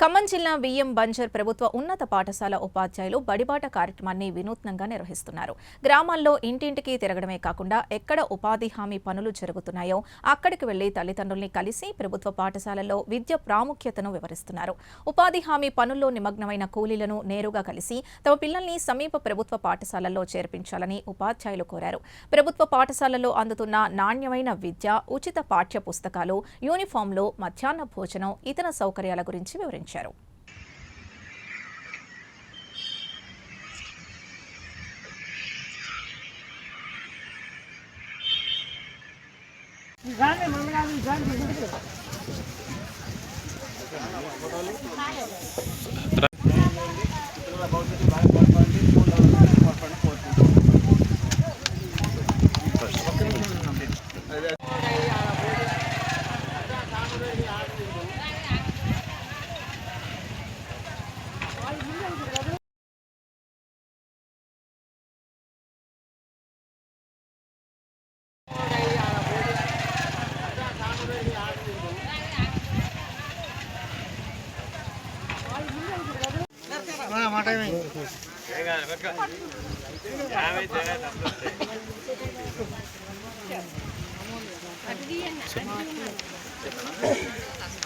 ఖమ్మం జిల్లా బియ్యం బంజర్ ప్రభుత్వ ఉన్నత పాఠశాల ఉపాధ్యాయులు బడిబాట కార్యక్రమాన్ని వినూత్నంగా నిర్వహిస్తున్నారు. గ్రామాల్లో ఇంటింటికి తిరగడమే కాకుండా ఎక్కడ ఉపాధి హామీ పనులు జరుగుతున్నాయో అక్కడికి వెళ్లి తల్లిదండ్రుల్ని కలిసి ప్రభుత్వ పాఠశాలల్లో విద్య ప్రాముఖ్యతను వివరిస్తున్నారు. ఉపాధి హామీ పనుల్లో నిమగ్నమైన కూలీలను నేరుగా కలిసి తమ పిల్లల్ని సమీప ప్రభుత్వ పాఠశాలల్లో చేర్పించాలని ఉపాధ్యాయులు కోరారు. ప్రభుత్వ పాఠశాలల్లో అందుతున్న నాణ్యమైన విద్య, ఉచిత పాఠ్య పుస్తకాలు, యూనిఫామ్లు, మధ్యాహ్న భోజనం, ఇతర సౌకర్యాల గురించి వివరించారు.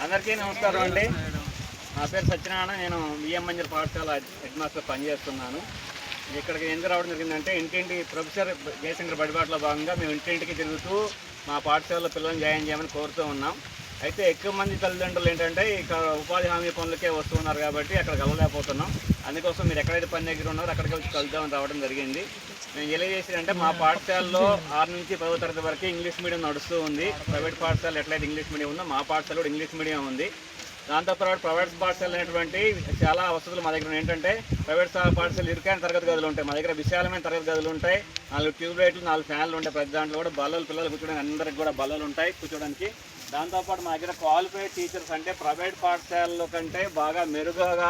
అందరికీ నమస్కారం అండి. నా పేరు సత్యనారాయణ. నేను బియ్యం బంజర్ పాఠశాల హెడ్ మాస్టర్ పనిచేస్తున్నాను. ఇక్కడికి ఎందుకు రావడం జరిగిందంటే, ఇంటింటి ప్రొఫెసర్ జయశంకర్ బడిబాటలో భాగంగా మేము ఇంటింటికి తిరుగుతూ మా పాఠశాలలో పిల్లల్ని జాయిన్ చేయమని కోరుతూ ఉన్నాం. అయితే ఎక్కువ మంది తల్లిదండ్రులు ఏంటంటే ఇక్కడ ఉపాధి హామీ పనులకే వస్తున్నారు కాబట్టి అక్కడికి వెళ్ళలేకపోతున్నాం. అందుకోసం మీరు ఎక్కడైతే పని దగ్గర ఉన్నారో అక్కడికి వచ్చి కలుద్దామని రావడం జరిగింది. మేము తెలియజేసిందంటే, మా పాఠశాలలో 6 నుంచి 10వ తరగతి వరకు ఇంగ్లీష్ మీడియం నడుస్తూ ఉంది. ప్రైవేట్ పాఠశాల ఎట్లయితే ఇంగ్లీష్ మీడియం ఉందో మా పాఠశాల కూడా ఇంగ్లీష్ మీడియం ఉంది. దాంతోపాటు ప్రైవేట్ పాఠశాలలు అనేటువంటి చాలా వసతులు మా దగ్గర ఏంటంటే, ప్రైవేట్ పాఠశాలలు ఇరుకైన తరగతి గదులు ఉంటాయి, మా దగ్గర విశాలమైన తరగతి గదులు ఉంటాయి. 4 ట్యూబ్ లైట్లు, 4 ఫ్యాన్లు ఉంటాయి. ప్రతి దాంట్లో కూడా బల్లలు, పిల్లలు కూర్చోడానికి అందరికి కూడా బల్లలు ఉంటాయి కూర్చోడానికి. దాంతోపాటు మా దగ్గర క్వాలిఫైడ్ టీచర్స్, అంటే ప్రైవేట్ పాఠశాలలో కంటే బాగా మెరుగ్గా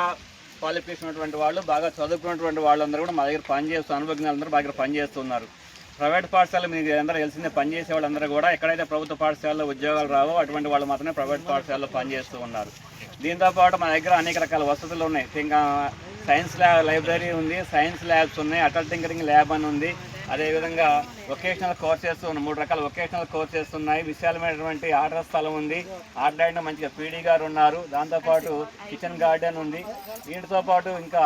క్వాలిఫికేషన్ ఉన్నటువంటి వాళ్ళు, బాగా చదువుకున్నటువంటి వాళ్ళందరూ కూడా మా దగ్గర పనిచేస్తూ, అనుభవజ్ఞులందరూ మా దగ్గర పనిచేస్తున్నారు. ప్రైవేట్ పాఠశాల మీకు అందరూ తెలిసిందే, పనిచేసే వాళ్ళందరూ కూడా ఎక్కడైతే ప్రభుత్వ పాఠశాలలో ఉద్యోగాలు రావో అటువంటి వాళ్ళు మాత్రమే ప్రైవేట్ పాఠశాలలో పనిచేస్తూ ఉన్నారు. దీంతోపాటు మా దగ్గర అనేక రకాల వసతులు ఉన్నాయి. ఇంకా సైన్స్ లైబ్రరీ ఉంది, సైన్స్ ల్యాబ్స్ ఉన్నాయి, అటల్ టింకరింగ్ ల్యాబ్ అని ఉంది. అదేవిధంగా వొకేషనల్ కోర్సెస్ 3 రకాల వొకేషనల్ కోర్సెస్ ఉన్నాయి. విశాలమైనటువంటి ఆట స్థలం ఉంది, ఆడడానికి మంచిగా పీడీ గారు ఉన్నారు. దాంతోపాటు కిచెన్ గార్డెన్ ఉంది. వీటితో పాటు ఇంకా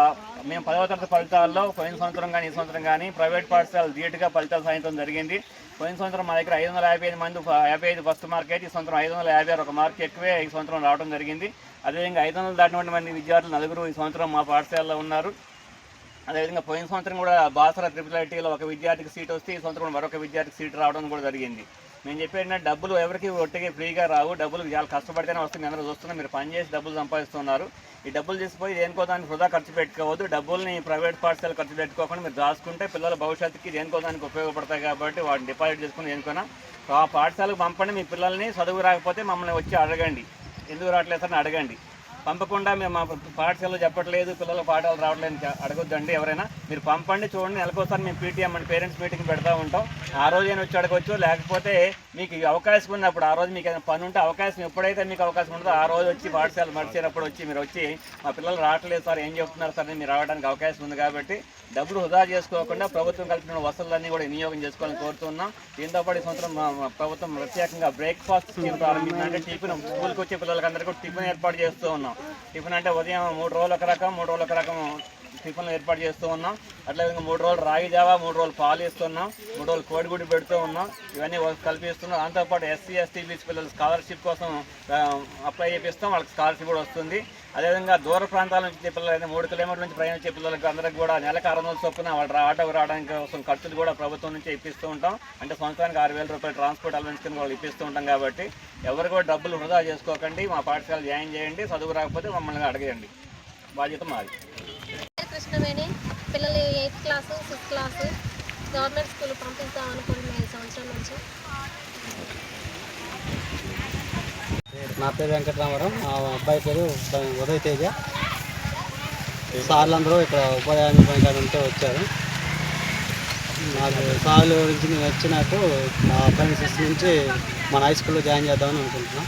మేము 10వ తరగతి ఫలితాల్లో పోయిన సంవత్సరం కానీ ఈ సంవత్సరం కానీ ప్రైవేట్ పాఠశాలలు ధీటుగా ఫలితాలు సాధించడం జరిగింది. పోయిన సంవత్సరం మా దగ్గర 555 మంది 55 ఫస్ట్ మార్క్ అయితే ఈ సంవత్సరం 556 ఒక మార్క్ ఎక్కువే ఈ సంవత్సరం రావడం జరిగింది. అదేవిధంగా 500 దాటినటువంటి మంది విద్యార్థులు 4 ఈ సంవత్సరం మా పాఠశాలలో ఉన్నారు. అదేవిధంగా పోయిన సంవత్సరం కూడా బాసరా ట్రిపుల్ ఒక విద్యార్థికి సీట్ వస్తే ఈ సంవత్సరం మరొక విద్యార్థికి సీట్ రావడం కూడా జరిగింది. మేము చెప్పేటంటే, డబ్బులు ఎవరికి ఒట్టిగా ఫ్రీగా రావు, డబ్బులు చాలా కష్టపడితేనే వస్తుంది. అందరూ చూస్తున్నారు, మీరు పనిచేసి డబ్బులు సంపాదిస్తున్నారు. ఈ డబ్బులు తీసుకుపోయి దేనికో దానికి వృధా ఖర్చు పెట్టుకోవద్దు. డబ్బుల్ని ప్రైవేట్ పాఠశాల ఖర్చు పెట్టుకోకుండా మీరు దాచుకుంటే పిల్లల భవిష్యత్తుకి దేనికో దానికి ఉపయోగపడతాయి కాబట్టి వాటిని డిపాజిట్ చేసుకుని దేనికైనా ఆ పాఠశాలకు పంపండి. మీ పిల్లల్ని చదువు రాకపోతే మమ్మల్ని వచ్చి అడగండి, ఎందుకు రావట్లేదు అని అడగండి. పంపకుండా మేము మా పాఠశాలలో చెప్పట్లేదు, పిల్లల పాఠాలు రావట్లేదు అడగొద్దండి. ఎవరైనా మీరు పంపండి, చూడండి. నెలకోసారి మేము పీటీఎం అంటే పేరెంట్స్ మీటింగ్ పెడతా ఉంటాం. ఆ రోజైనా వచ్చి అడగవచ్చు. లేకపోతే మీకు అవకాశం ఉన్నప్పుడు, ఆ రోజు మీకు ఏదైనా పని ఉంటే అవకాశం ఎప్పుడైతే మీకు అవకాశం ఉంటుందో ఆ రోజు వచ్చి పాఠశాల మడిచేటప్పుడు వచ్చి మీరు వచ్చి మా పిల్లలు రావట్లేదు సార్, ఏం చెప్తున్నారు సార్ అని మీరు రావడానికి అవకాశం ఉంది. కాబట్టి డబ్బులు వృధా చేసుకోకుండా ప్రభుత్వం కల్పించిన వసతులన్నీ కూడా వినియోగం చేసుకోవాలని కోరుతున్నాం. దీంతోపాటు ఈ సంవత్సరం ప్రభుత్వం ప్రత్యేకంగా బ్రేక్ఫాస్ట్ స్కీమ్ ప్రారంభించింది. అంటే టిఫిన్, స్కూల్కి వచ్చే పిల్లలకందరికీ కూడా టిఫిన్ ఏర్పాటు చేస్తూ ఉన్నాం. టిఫిన్ అంటే ఉదయం 3 రోజులు ఒక రకం, 3 రోజులు ఒక రకం టిఫిన్లు ఏర్పాటు చేస్తూ ఉన్నాం. అట్లాగే 3 రోజులు రాగి జావా, 3 రోజులు పాలు ఇస్తున్నాం, 3 రోజులు కోడిగుడ్డు పెడుతూ ఉన్నాం. ఇవన్నీ కల్పిస్తున్నాం. దాంతోపాటు ఎస్సీ, ఎస్టీ, బీసీ పిల్లలు స్కాలర్షిప్ కోసం అప్లై చేపిస్తాం, వాళ్ళకి స్కాలర్షిప్ కూడా వస్తుంది. అదేవిధంగా దూర ప్రాంతాల నుంచి పిల్లలు అయితే 3 కిలోమీటర్ల నుంచి ప్రయాణించే పిల్లలకి అందరికి కూడా నెలకు 600 చొప్పున వాళ్ళు ఆటోకు రావడానికి కోసం ఖర్చులు కూడా ప్రభుత్వం నుంచి ఇప్పిస్తూ ఉంటాం. అంటే సంవత్సరానికి 6,000 రూపాయలు ట్రాన్స్పోర్ట్ అలవెన్స్ కింద వాళ్ళు ఇప్పిస్తూ ఉంటాం. కాబట్టి ఎవరు కూడా డబ్బులు వృధా చేసుకోకండి, మా పాఠశాల జాయిన్ చేయండి. చదువు రాకపోతే మమ్మల్ని అడగండి, బాధ్యత మాది. కృష్ణవేణి, పిల్లలు 8th class 6th class government school పంపిస్తాం అనుకుంటున్నాను ఈ సంవత్సరం నుంచి. నా పేరు వెంకటరామారావు, మా అబ్బాయి పేరు ఉదయ్ తేజ. సార్లు అందరూ ఇక్కడ ఉపాధి హామీ పని ఉంటే వచ్చారు. నాకు సార్లు గురించి నేను వచ్చినట్టు మా అబ్బాయిని 6th నుంచి మన హై స్కూల్లో జాయిన్ చేద్దామని అనుకుంటున్నాం.